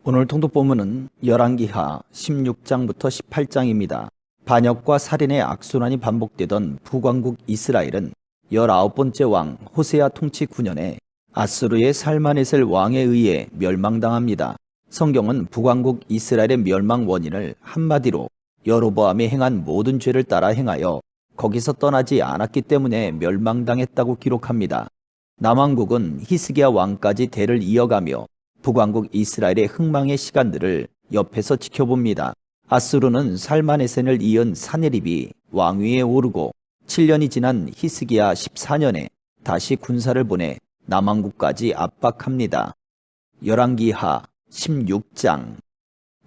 오늘 통독본문은 열왕기하 16장부터 18장입니다. 반역과 살인의 악순환이 반복되던 북왕국 이스라엘은 19번째 왕 호세아 통치 9년에 아수르의 살마네셀 왕에 의해 멸망당합니다. 성경은 북왕국 이스라엘의 멸망 원인을 한마디로 여로보암이 행한 모든 죄를 따라 행하여 거기서 떠나지 않았기 때문에 멸망당했다고 기록합니다. 남왕국은 히스기야 왕까지 대를 이어가며 북왕국 이스라엘의 흥망의 시간들을 옆에서 지켜봅니다. 아수르는 살마네센을 이은 사네립이 왕위에 오르고 7년이 지난 히스기야 14년에 다시 군사를 보내 남왕국까지 압박합니다. 열왕기하 16장.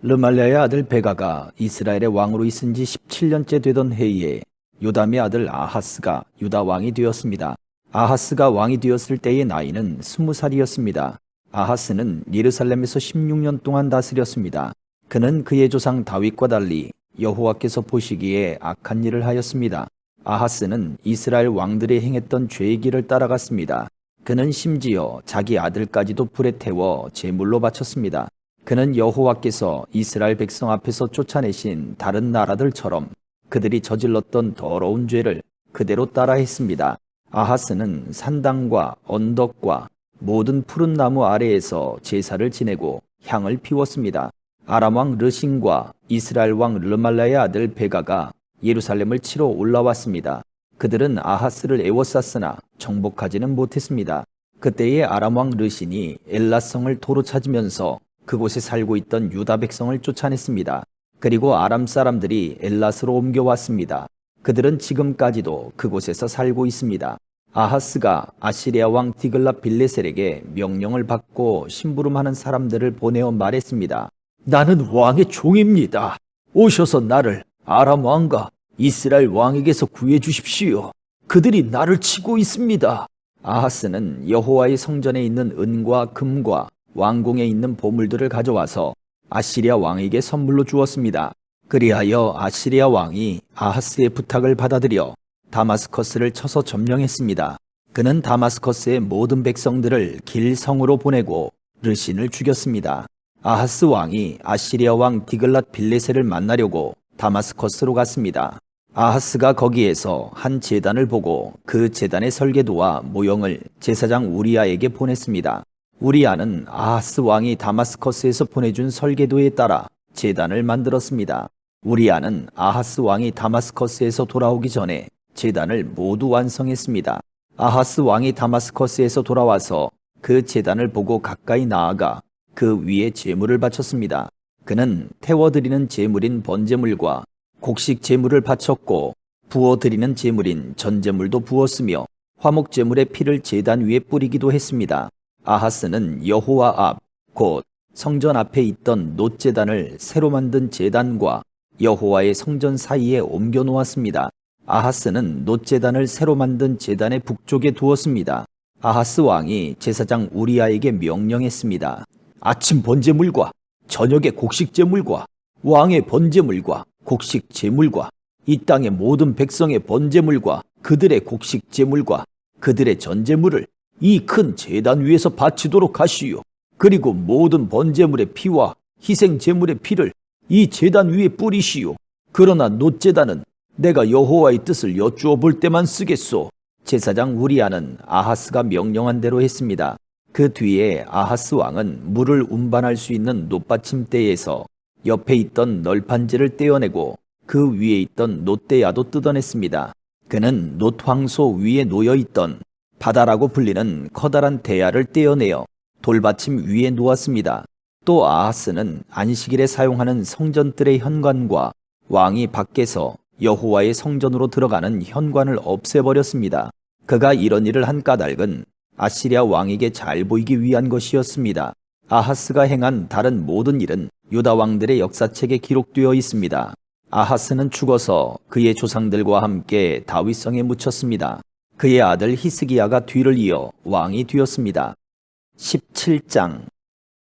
르말랴의 아들 베가가 이스라엘의 왕으로 있은 지 17년째 되던 해에 요담의 아들 아하스가 유다 왕이 되었습니다. 아하스가 왕이 되었을 때의 나이는 20살이었습니다. 아하스는 예루살렘에서 16년 동안 다스렸습니다. 그는 그의 조상 다윗과 달리 여호와께서 보시기에 악한 일을 하였습니다. 아하스는 이스라엘 왕들이 행했던 죄의 길을 따라갔습니다. 그는 심지어 자기 아들까지도 불에 태워 제물로 바쳤습니다. 그는 여호와께서 이스라엘 백성 앞에서 쫓아내신 다른 나라들처럼 그들이 저질렀던 더러운 죄를 그대로 따라했습니다. 아하스는 산당과 언덕과 모든 푸른 나무 아래에서 제사를 지내고 향을 피웠습니다. 아람 왕 르신과 이스라엘 왕 르말랴의 아들 베가가 예루살렘을 치러 올라왔습니다. 그들은 아하스를 애워쌌으나 정복하지는 못했습니다. 그때의 아람 왕 르신이 엘라성을 도로 찾으면서 그곳에 살고 있던 유다 백성을 쫓아냈습니다. 그리고 아람 사람들이 엘라스로 옮겨왔습니다. 그들은 지금까지도 그곳에서 살고 있습니다. 아하스가 아시리아 왕 디글랏 빌레셀에게 명령을 받고 심부름하는 사람들을 보내어 말했습니다. 나는 왕의 종입니다. 오셔서 나를 아람 왕과 이스라엘 왕에게서 구해 주십시오. 그들이 나를 치고 있습니다. 아하스는 여호와의 성전에 있는 은과 금과 왕궁에 있는 보물들을 가져와서 아시리아 왕에게 선물로 주었습니다. 그리하여 아시리아 왕이 아하스의 부탁을 받아들여 다마스커스를 쳐서 점령했습니다. 그는 다마스커스의 모든 백성들을 길성으로 보내고 르신을 죽였습니다. 아하스 왕이 아시리아 왕 디글랏 빌레셀을 만나려고 다마스커스로 갔습니다. 아하스가 거기에서 한 제단을 보고 그 제단의 설계도와 모형을 제사장 우리아에게 보냈습니다. 우리아는 아하스 왕이 다마스커스에서 보내준 설계도에 따라 제단을 만들었습니다. 우리아는 아하스 왕이 다마스커스에서 돌아오기 전에 제단을 모두 완성했습니다. 아하스 왕이 다마스커스에서 돌아와서 그 제단을 보고 가까이 나아가 그 위에 제물을 바쳤습니다. 그는 태워드리는 제물인 번제물과 곡식 제물을 바쳤고 부어드리는 제물인 전제물도 부었으며 화목 제물의 피를 제단 위에 뿌리기도 했습니다. 아하스는 여호와 앞, 곧 성전 앞에 있던 놋제단을 새로 만든 제단과 여호와의 성전 사이에 옮겨 놓았습니다. 아하스는 놋제단을 새로 만든 제단의 북쪽에 두었습니다. 아하스 왕이 제사장 우리아에게 명령했습니다. 아침 번제물과 저녁의 곡식 제물과 왕의 번제물과 곡식 제물과 이 땅의 모든 백성의 번제물과 그들의 곡식 제물과 그들의 전제물을 이 큰 제단 위에서 바치도록 하시오. 그리고 모든 번제물의 피와 희생 제물의 피를 이 제단 위에 뿌리시오. 그러나 놋제단은 내가 여호와의 뜻을 여쭈어 볼 때만 쓰겠소. 제사장 우리아는 아하스가 명령한 대로 했습니다. 그 뒤에 아하스 왕은 물을 운반할 수 있는 놋받침대에서 옆에 있던 널판지를 떼어내고 그 위에 있던 놋대야도 뜯어냈습니다. 그는 놋황소 위에 놓여있던 바다라고 불리는 커다란 대야를 떼어내어 돌받침 위에 놓았습니다. 또 아하스는 안식일에 사용하는 성전들의 현관과 왕이 밖에서 여호와의 성전으로 들어가는 현관을 없애버렸습니다. 그가 이런 일을 한 까닭은 아시리아 왕에게 잘 보이기 위한 것이었습니다. 아하스가 행한 다른 모든 일은 유다 왕들의 역사책에 기록되어 있습니다. 아하스는 죽어서 그의 조상들과 함께 다윗성에 묻혔습니다. 그의 아들 히스기야가 뒤를 이어 왕이 되었습니다. 17장.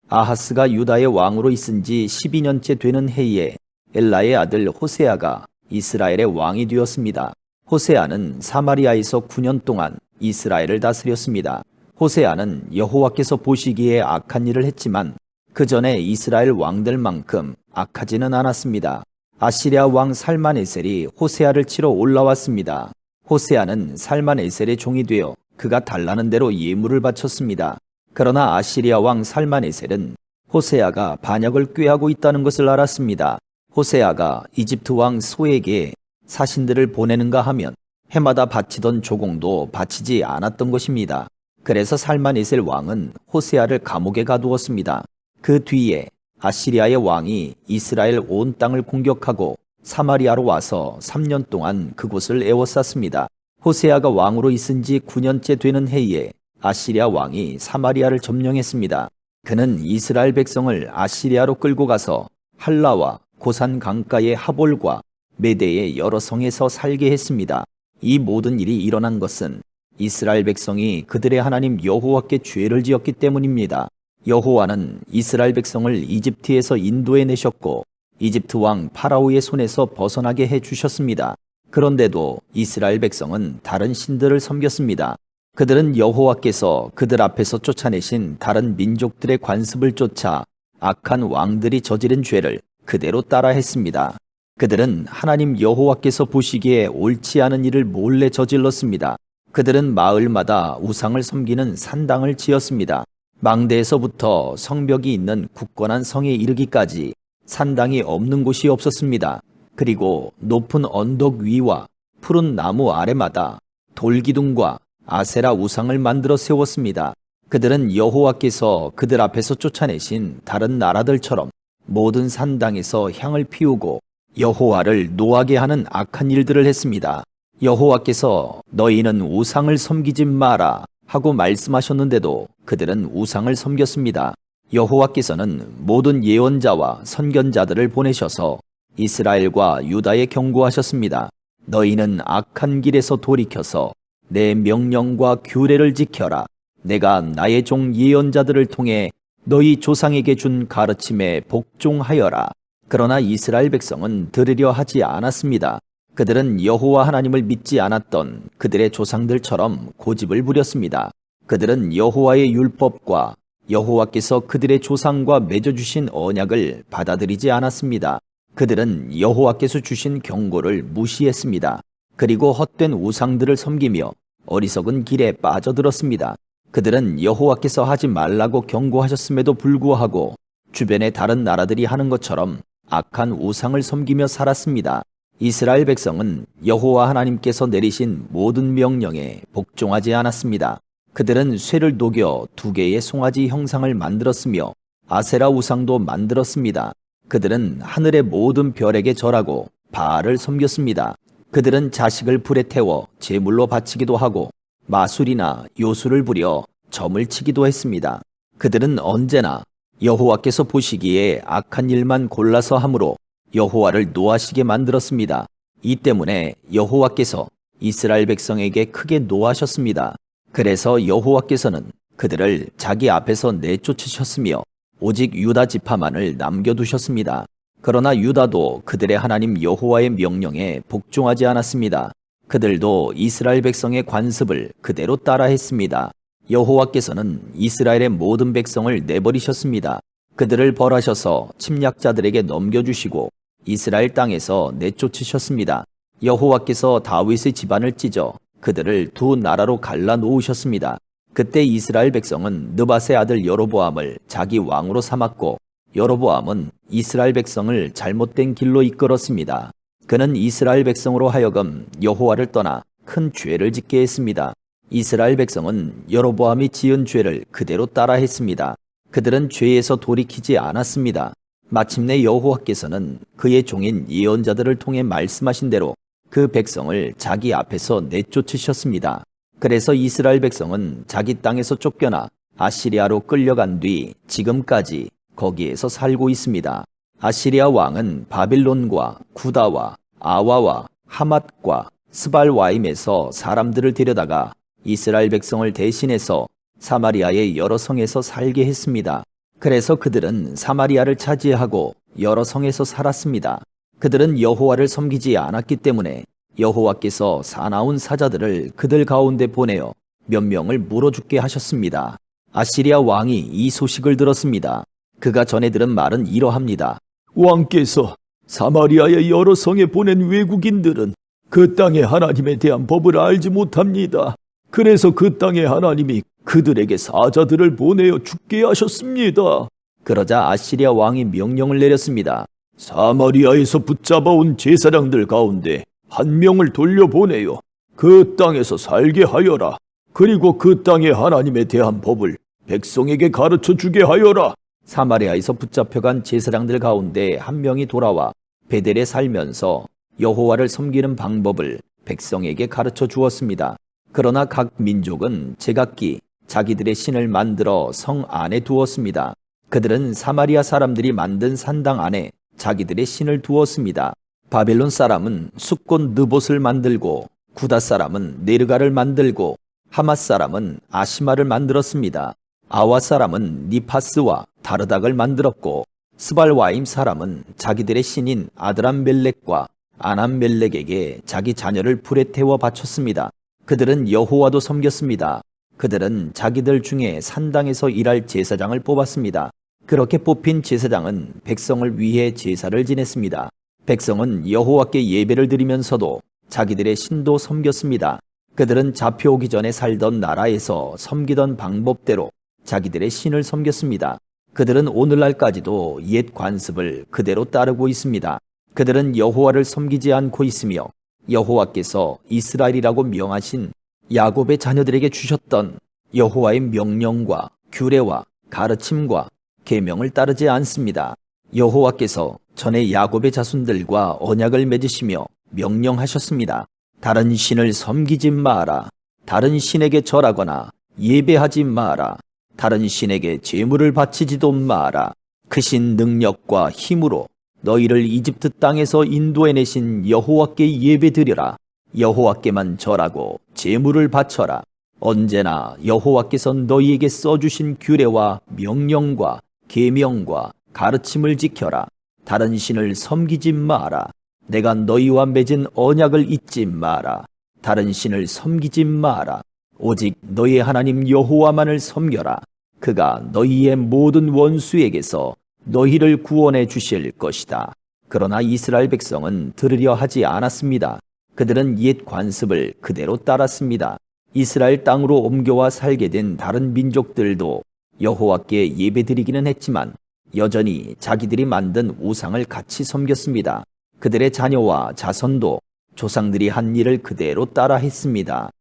아하스가 유다의 왕으로 있은 지 12년째 되는 해에 엘라의 아들 호세아가 이스라엘의 왕이 되었습니다. 호세아는 사마리아에서 9년 동안 이스라엘을 다스렸습니다. 호세아는 여호와께서 보시기에 악한 일을 했지만 그 전에 이스라엘 왕들만큼 악하지는 않았습니다. 아시리아 왕 살만에셀이 호세아를 치러 올라왔습니다. 호세아는 살만에셀의 종이 되어 그가 달라는 대로 예물을 바쳤습니다. 그러나 아시리아 왕 살만에셀은 호세아가 반역을 꾀하고 있다는 것을 알았습니다. 호세아가 이집트 왕 소에게 사신들을 보내는가 하면 해마다 바치던 조공도 바치지 않았던 것입니다. 그래서 살만에셀 왕은 호세아를 감옥에 가두었습니다. 그 뒤에 아시리아의 왕이 이스라엘 온 땅을 공격하고 사마리아로 와서 3년 동안 그곳을 에워쌌습니다. 호세아가 왕으로 있은 지 9년째 되는 해에 아시리아 왕이 사마리아를 점령했습니다. 그는 이스라엘 백성을 아시리아로 끌고 가서 할라와 고산 강가의 하볼과 메대의 여러 성에서 살게 했습니다. 이 모든 일이 일어난 것은 이스라엘 백성이 그들의 하나님 여호와께 죄를 지었기 때문입니다. 여호와는 이스라엘 백성을 이집트에서 인도해 내셨고 이집트 왕 파라오의 손에서 벗어나게 해 주셨습니다. 그런데도 이스라엘 백성은 다른 신들을 섬겼습니다. 그들은 여호와께서 그들 앞에서 쫓아내신 다른 민족들의 관습을 쫓아 악한 왕들이 저지른 죄를 그대로 따라했습니다. 그들은 하나님 여호와께서 보시기에 옳지 않은 일을 몰래 저질렀습니다. 그들은 마을마다 우상을 섬기는 산당을 지었습니다. 망대에서부터 성벽이 있는 굳건한 성에 이르기까지 산당이 없는 곳이 없었습니다. 그리고 높은 언덕 위와 푸른 나무 아래마다 돌기둥과 아세라 우상을 만들어 세웠습니다. 그들은 여호와께서 그들 앞에서 쫓아내신 다른 나라들처럼 모든 산당에서 향을 피우고 여호와를 노하게 하는 악한 일들을 했습니다. 여호와께서 너희는 우상을 섬기지 마라 하고 말씀하셨는데도 그들은 우상을 섬겼습니다. 여호와께서는 모든 예언자와 선견자들을 보내셔서 이스라엘과 유다에 경고하셨습니다. 너희는 악한 길에서 돌이켜서 내 명령과 규례를 지켜라. 내가 나의 종 예언자들을 통해 너희 조상에게 준 가르침에 복종하여라. 그러나 이스라엘 백성은 들으려 하지 않았습니다. 그들은 여호와 하나님을 믿지 않았던 그들의 조상들처럼 고집을 부렸습니다. 그들은 여호와의 율법과 여호와께서 그들의 조상과 맺어주신 언약을 받아들이지 않았습니다. 그들은 여호와께서 주신 경고를 무시했습니다. 그리고 헛된 우상들을 섬기며 어리석은 길에 빠져들었습니다. 그들은 여호와께서 하지 말라고 경고하셨음에도 불구하고 주변의 다른 나라들이 하는 것처럼 악한 우상을 섬기며 살았습니다. 이스라엘 백성은 여호와 하나님께서 내리신 모든 명령에 복종하지 않았습니다. 그들은 쇠를 녹여 2개의 송아지 형상을 만들었으며 아세라 우상도 만들었습니다. 그들은 하늘의 모든 별에게 절하고 바알을 섬겼습니다. 그들은 자식을 불에 태워 제물로 바치기도 하고 마술이나 요술을 부려 점을 치기도 했습니다. 그들은 언제나 여호와께서 보시기에 악한 일만 골라서 하므로 여호와를 노하시게 만들었습니다. 이 때문에 여호와께서 이스라엘 백성에게 크게 노하셨습니다. 그래서 여호와께서는 그들을 자기 앞에서 내쫓으셨으며 오직 유다 지파만을 남겨두셨습니다. 그러나 유다도 그들의 하나님 여호와의 명령에 복종하지 않았습니다. 그들도 이스라엘 백성의 관습을 그대로 따라했습니다. 여호와께서는 이스라엘의 모든 백성을 내버리셨습니다. 그들을 벌하셔서 침략자들에게 넘겨주시고 이스라엘 땅에서 내쫓으셨습니다. 여호와께서 다윗의 집안을 찢어 그들을 2 나라로 갈라 놓으셨습니다. 그때 이스라엘 백성은 느밧의 아들 여로보암을 자기 왕으로 삼았고 여로보암은 이스라엘 백성을 잘못된 길로 이끌었습니다. 그는 이스라엘 백성으로 하여금 여호와를 떠나 큰 죄를 짓게 했습니다. 이스라엘 백성은 여로보암이 지은 죄를 그대로 따라했습니다. 그들은 죄에서 돌이키지 않았습니다. 마침내 여호와께서는 그의 종인 예언자들을 통해 말씀하신 대로 그 백성을 자기 앞에서 내쫓으셨습니다. 그래서 이스라엘 백성은 자기 땅에서 쫓겨나 아시리아로 끌려간 뒤 지금까지 거기에서 살고 있습니다. 아시리아 왕은 바빌론과 구다와 아와와 하맛과 스발와임에서 사람들을 데려다가 이스라엘 백성을 대신해서 사마리아의 여러 성에서 살게 했습니다. 그래서 그들은 사마리아를 차지하고 여러 성에서 살았습니다. 그들은 여호와를 섬기지 않았기 때문에 여호와께서 사나운 사자들을 그들 가운데 보내어 몇 명을 물어 죽게 하셨습니다. 아시리아 왕이 이 소식을 들었습니다. 그가 전해 들은 말은 이러합니다. 왕께서 사마리아의 여러 성에 보낸 외국인들은 그 땅의 하나님에 대한 법을 알지 못합니다. 그래서 그 땅의 하나님이 그들에게 사자들을 보내어 죽게 하셨습니다. 그러자 아시리아 왕이 명령을 내렸습니다. 사마리아에서 붙잡아온 제사장들 가운데 한 명을 돌려보내어 그 땅에서 살게 하여라. 그리고 그 땅의 하나님에 대한 법을 백성에게 가르쳐 주게 하여라. 사마리아에서 붙잡혀간 제사장들 가운데 한 명이 돌아와 베델에 살면서 여호와를 섬기는 방법을 백성에게 가르쳐 주었습니다. 그러나 각 민족은 제각기 자기들의 신을 만들어 성 안에 두었습니다. 그들은 사마리아 사람들이 만든 산당 안에 자기들의 신을 두었습니다. 바벨론 사람은 숫곳 느봇을 만들고 구다 사람은 네르가를 만들고 하맛 사람은 아시마를 만들었습니다. 아와 사람은 니파스와 다르닥을 만들었고 스발와임 사람은 자기들의 신인 아드람멜렉과 아남멜렉에게 자기 자녀를 불에 태워 바쳤습니다. 그들은 여호와도 섬겼습니다. 그들은 자기들 중에 산당에서 일할 제사장을 뽑았습니다. 그렇게 뽑힌 제사장은 백성을 위해 제사를 지냈습니다. 백성은 여호와께 예배를 드리면서도 자기들의 신도 섬겼습니다. 그들은 잡혀오기 전에 살던 나라에서 섬기던 방법대로 자기들의 신을 섬겼습니다. 그들은 오늘날까지도 옛 관습을 그대로 따르고 있습니다. 그들은 여호와를 섬기지 않고 있으며 여호와께서 이스라엘이라고 명하신 야곱의 자녀들에게 주셨던 여호와의 명령과 규례와 가르침과 계명을 따르지 않습니다. 여호와께서 전에 야곱의 자손들과 언약을 맺으시며 명령하셨습니다. 다른 신을 섬기지 마라. 다른 신에게 절하거나 예배하지 마라. 다른 신에게 제물을 바치지도 마라. 크신 능력과 힘으로 너희를 이집트 땅에서 인도해내신 여호와께 예배드려라. 여호와께만 절하고 제물을 바쳐라. 언제나 여호와께서 너희에게 써주신 규례와 명령과 계명과 가르침을 지켜라. 다른 신을 섬기지 마라. 내가 너희와 맺은 언약을 잊지 마라. 다른 신을 섬기지 마라. 오직 너희 하나님 여호와만을 섬겨라. 그가 너희의 모든 원수에게서 너희를 구원해 주실 것이다. 그러나 이스라엘 백성은 들으려 하지 않았습니다. 그들은 옛 관습을 그대로 따랐습니다. 이스라엘 땅으로 옮겨와 살게 된 다른 민족들도 여호와께 예배드리기는 했지만 여전히 자기들이 만든 우상을 같이 섬겼습니다. 그들의 자녀와 자손도 조상들이 한 일을 그대로 따라 했습니다.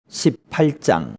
18장.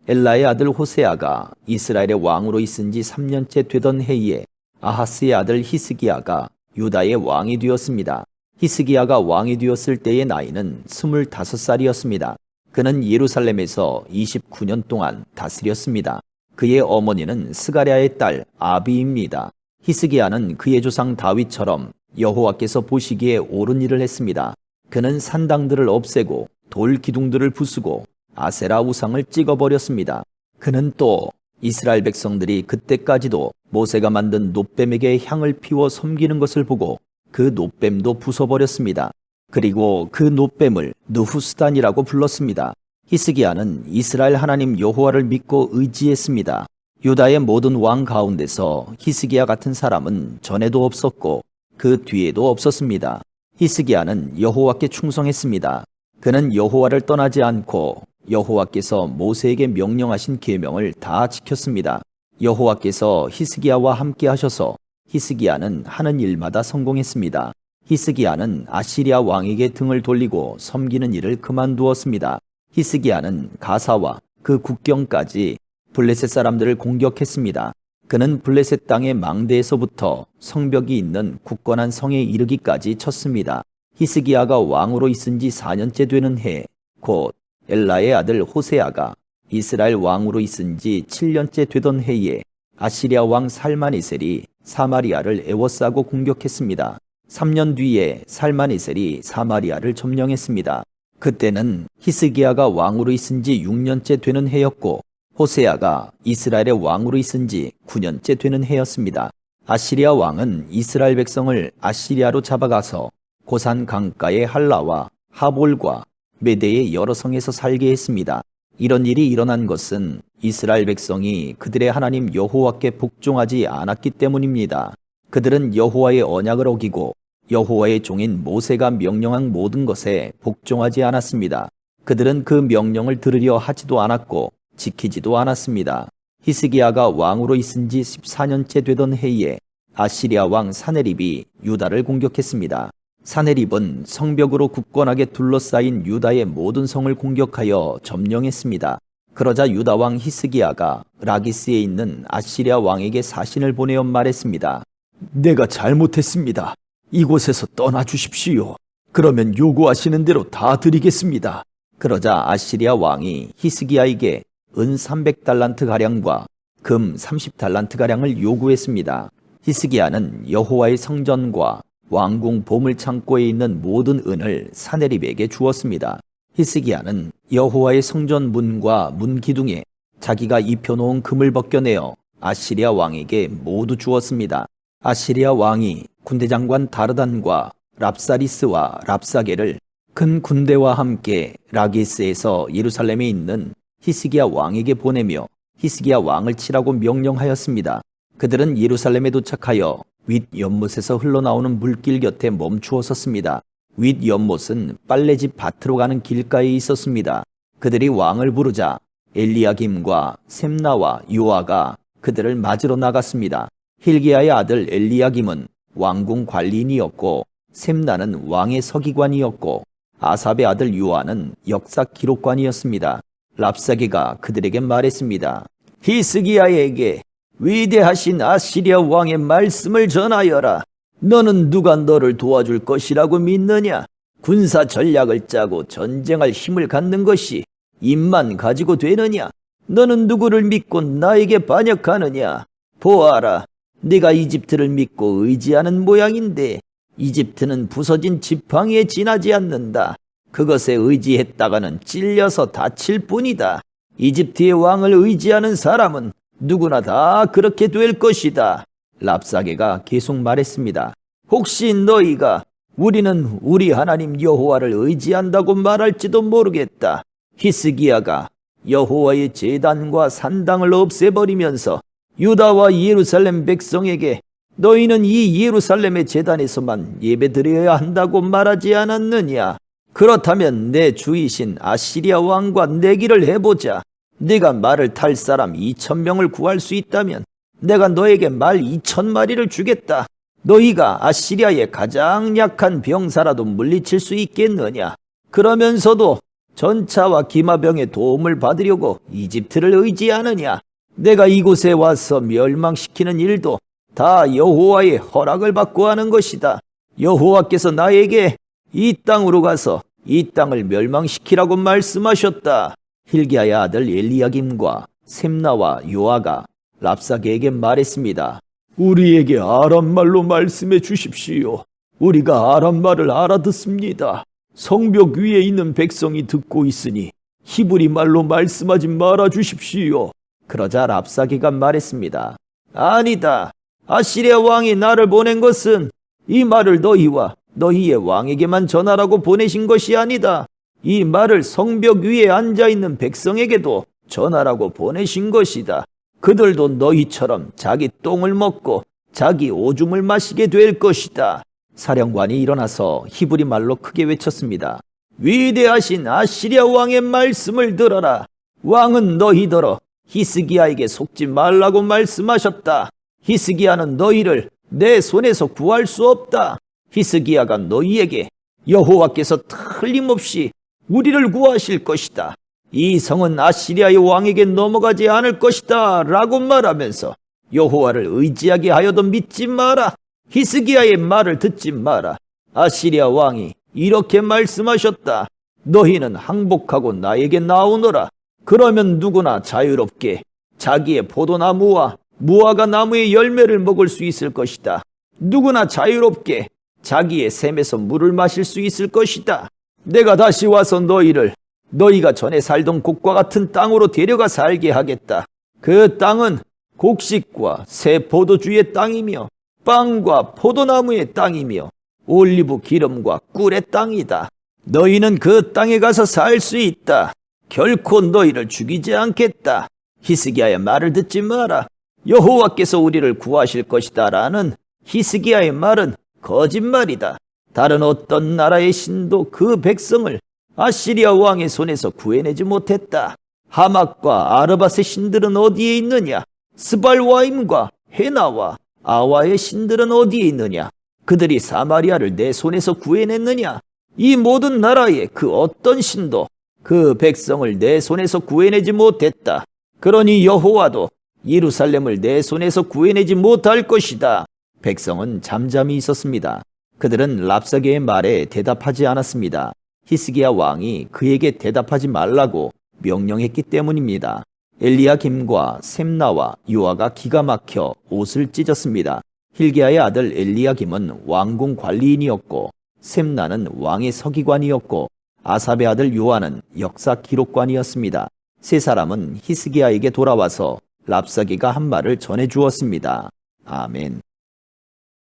엘라의 아들 호세아가 이스라엘의 왕으로 있은 지 3년째 되던 해에 아하스의 아들 히스기야가 유다의 왕이 되었습니다. 히스기야가 왕이 되었을 때의 나이는 25살이었습니다. 그는 예루살렘에서 29년 동안 다스렸습니다. 그의 어머니는 스가랴의 딸 아비입니다. 히스기야는 그의 조상 다윗처럼 여호와께서 보시기에 옳은 일을 했습니다. 그는 산당들을 없애고 돌 기둥들을 부수고 아세라 우상을 찍어버렸습니다. 그는 또 이스라엘 백성들이 그때까지도 모세가 만든 놋뱀에게 향을 피워 섬기는 것을 보고 그 놋뱀도 부숴버렸습니다. 그리고 그 놋뱀을 느후스단이라고 불렀습니다. 히스기야는 이스라엘 하나님 여호와를 믿고 의지했습니다. 유다의 모든 왕 가운데서 히스기야 같은 사람은 전에도 없었고 그 뒤에도 없었습니다. 히스기야는 여호와께 충성했습니다. 그는 여호와를 떠나지 않고 여호와께서 모세에게 명령하신 계명을 다 지켰습니다. 여호와께서 히스기야와 함께 하셔서 히스기야는 하는 일마다 성공했습니다. 히스기야는 아시리아 왕에게 등을 돌리고 섬기는 일을 그만두었습니다. 히스기야는 가사와 그 국경까지 블레셋 사람들을 공격했습니다. 그는 블레셋 땅의 망대에서부터 성벽이 있는 굳건한 성에 이르기까지 쳤습니다. 히스기야가 왕으로 있은 지 4년째 되는 해, 곧 엘라의 아들 호세아가 이스라엘 왕으로 있은 지 7년째 되던 해에 아시리아 왕 살마네셀이 사마리아를 에워싸고 공격했습니다. 3년 뒤에 살마네셀이 사마리아를 점령했습니다. 그때는 히스기야가 왕으로 있은 지 6년째 되는 해였고 호세아가 이스라엘의 왕으로 있은 지 9년째 되는 해였습니다. 아시리아 왕은 이스라엘 백성을 아시리아로 잡아가서 고산 강가의 할라와 하볼과 메대의 여러 성에서 살게 했습니다. 이런 일이 일어난 것은 이스라엘 백성이 그들의 하나님 여호와께 복종하지 않았기 때문입니다. 그들은 여호와의 언약을 어기고 여호와의 종인 모세가 명령한 모든 것에 복종하지 않았습니다. 그들은 그 명령을 들으려 하지도 않았고 지키지도 않았습니다. 히스기야가 왕으로 있은 지 14년째 되던 해에 아시리아 왕 사네립이 유다를 공격했습니다. 사네립은 성벽으로 굳건하게 둘러싸인 유다의 모든 성을 공격하여 점령했습니다. 그러자 유다 왕 히스기야가 라기스에 있는 아시리아 왕에게 사신을 보내어 말했습니다. 내가 잘못했습니다. 이곳에서 떠나주십시오. 그러면 요구하시는 대로 다 드리겠습니다. 그러자 아시리아 왕이 히스기야에게 은 300달란트가량과 금 30달란트가량을 요구했습니다. 히스기야는 여호와의 성전과 왕궁 보물창고에 있는 모든 은을 사네립에게 주었습니다. 히스기야는 여호와의 성전 문과 문 기둥에 자기가 입혀놓은 금을 벗겨내어 아시리아 왕에게 모두 주었습니다. 아시리아 왕이 군대장관 다르단과 랍사리스와 랍사게를 큰 군대와 함께 라기스에서 예루살렘에 있는 히스기야 왕에게 보내며 히스기야 왕을 치라고 명령하였습니다. 그들은 예루살렘에 도착하여 윗 연못에서 흘러나오는 물길 곁에 멈추어 섰습니다. 윗 연못은 빨래집 밭으로 가는 길가에 있었습니다. 그들이 왕을 부르자 엘리야김과 셈나와 요아가 그들을 맞으러 나갔습니다. 힐기야의 아들 엘리야김은 왕궁 관리인이었고 셈나는 왕의 서기관이었고 아삽의 아들 요아는 역사 기록관이었습니다. 랍사게가 그들에게 말했습니다. 히스기야에게 위대하신 아시리아 왕의 말씀을 전하여라. 너는 누가 너를 도와줄 것이라고 믿느냐? 군사 전략을 짜고 전쟁할 힘을 갖는 것이 입만 가지고 되느냐? 너는 누구를 믿고 나에게 반역하느냐? 보아라, 네가 이집트를 믿고 의지하는 모양인데 이집트는 부서진 지팡이에 지나지 않는다. 그것에 의지했다가는 찔려서 다칠 뿐이다. 이집트의 왕을 의지하는 사람은 누구나 다 그렇게 될 것이다. 랍사게가 계속 말했습니다. 혹시 너희가 우리는 우리 하나님 여호와를 의지한다고 말할지도 모르겠다. 히스기야가 여호와의 제단과 산당을 없애버리면서 유다와 예루살렘 백성에게 너희는 이 예루살렘의 제단에서만 예배드려야 한다고 말하지 않았느냐? 그렇다면 내 주이신 아시리아 왕과 내기를 해보자. 네가 말을 탈 사람 2,000명을 구할 수 있다면 내가 너에게 말 2,000마리를 주겠다. 너희가 아시리아의 가장 약한 병사라도 물리칠 수 있겠느냐? 그러면서도 전차와 기마병의 도움을 받으려고 이집트를 의지하느냐? 내가 이곳에 와서 멸망시키는 일도 다 여호와의 허락을 받고 하는 것이다. 여호와께서 나에게 이 땅으로 가서 이 땅을 멸망시키라고 말씀하셨다. 힐기야의 아들 엘리야김과 셈나와 요아가 랍사게에게 말했습니다. 우리에게 아람말로 말씀해 주십시오. 우리가 아람말을 알아듣습니다. 성벽 위에 있는 백성이 듣고 있으니 히브리 말로 말씀하지 말아 주십시오. 그러자 랍사게가 말했습니다. 아니다. 아시리아 왕이 나를 보낸 것은 이 말을 너희와 너희의 왕에게만 전하라고 보내신 것이 아니다. 이 말을 성벽 위에 앉아있는 백성에게도 전하라고 보내신 것이다. 그들도 너희처럼 자기 똥을 먹고 자기 오줌을 마시게 될 것이다. 사령관이 일어나서 히브리 말로 크게 외쳤습니다. 위대하신 아시리아 왕의 말씀을 들어라. 왕은 너희더러 히스기야에게 속지 말라고 말씀하셨다. 히스기야는 너희를 내 손에서 구할 수 없다. 히스기야가 너희에게 여호와께서 틀림없이 우리를 구하실 것이다. 이 성은 아시리아의 왕에게 넘어가지 않을 것이다 라고 말하면서 여호와를 의지하게 하여도 믿지 마라. 히스기야의 말을 듣지 마라. 아시리아 왕이 이렇게 말씀하셨다. 너희는 항복하고 나에게 나오너라. 그러면 누구나 자유롭게 자기의 포도나무와 무화과 나무의 열매를 먹을 수 있을 것이다. 누구나 자유롭게 자기의 샘에서 물을 마실 수 있을 것이다. 내가 다시 와서 너희를 너희가 전에 살던 곳과 같은 땅으로 데려가 살게 하겠다. 그 땅은 곡식과 새 포도주의 땅이며 빵과 포도나무의 땅이며 올리브 기름과 꿀의 땅이다. 너희는 그 땅에 가서 살 수 있다. 결코 너희를 죽이지 않겠다. 히스기야의 말을 듣지 마라. 여호와께서 우리를 구하실 것이다 라는 히스기야의 말은 거짓말이다. 다른 어떤 나라의 신도 그 백성을 아시리아 왕의 손에서 구해내지 못했다. 하맛과 아르밧의 신들은 어디에 있느냐? 스발와임과 헤나와 아와의 신들은 어디에 있느냐? 그들이 사마리아를 내 손에서 구해냈느냐? 이 모든 나라의 그 어떤 신도 그 백성을 내 손에서 구해내지 못했다. 그러니 여호와도 예루살렘을 내 손에서 구해내지 못할 것이다. 백성은 잠잠히 있었습니다. 그들은 랍사게의 말에 대답하지 않았습니다. 히스기야 왕이 그에게 대답하지 말라고 명령했기 때문입니다. 엘리야김과 셈나와 요아가 기가 막혀 옷을 찢었습니다. hil기야의 아들 엘리야김은 왕궁 관리인이었고 셈나는 왕의 서기관이었고 아삽의 아들 요아는 역사 기록관이었습니다. 세 사람은 히스기야에게 돌아와서 랍사게가 한 말을 전해 주었습니다. 아멘.